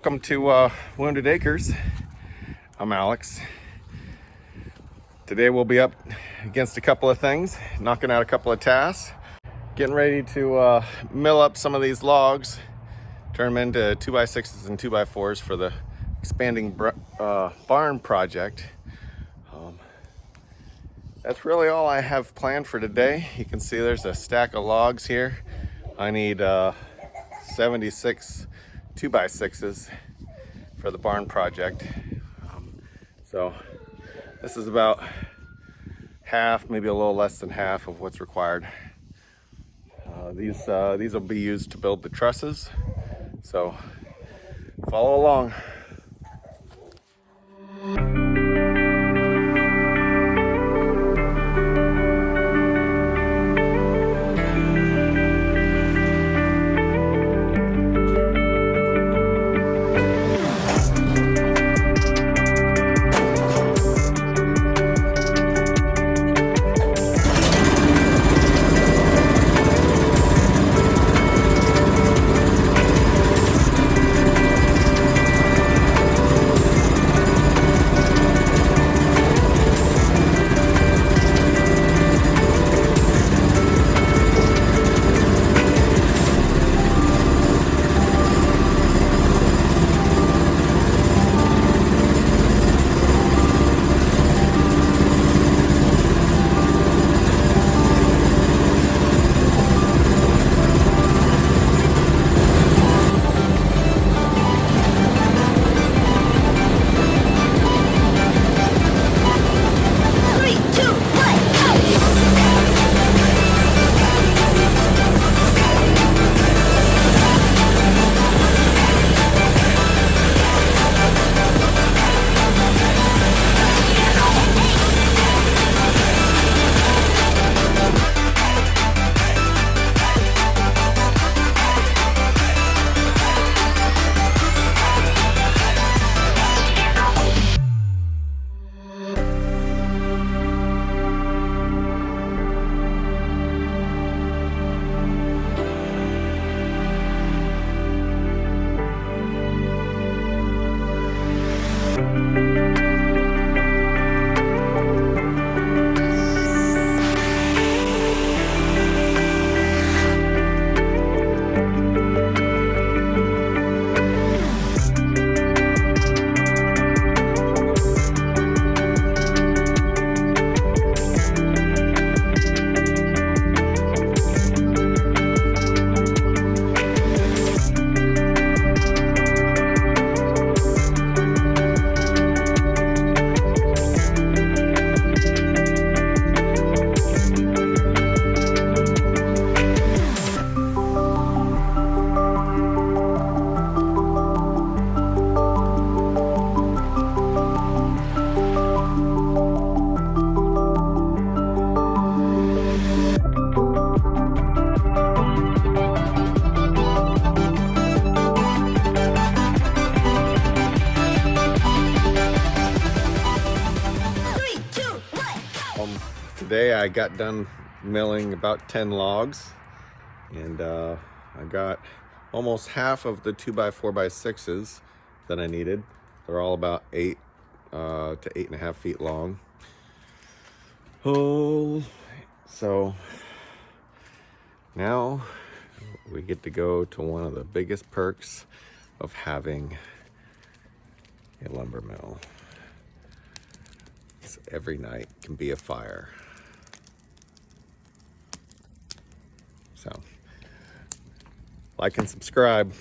Welcome to Wounded Acres. I'm Alex. Today we'll be up against a couple of things, knocking out a couple of tasks, getting ready to mill up some of these logs, turn them into 2x6s and 2x4s for the expanding barn project. That's really all I have planned for today. You can see there's a stack of logs here. I need 76 2x6s for the barn project. So this is about half, maybe a little less than half of what's required. These will be used to build the trusses. So follow along. Today I got done milling about 10 logs, and I got almost half of the 2x4x6s that I needed. They're all about 8 to 8.5 feet long. Oh, so now we get to go to one of the biggest perks of having a lumber mill. Every night can be a fire. So, like and subscribe.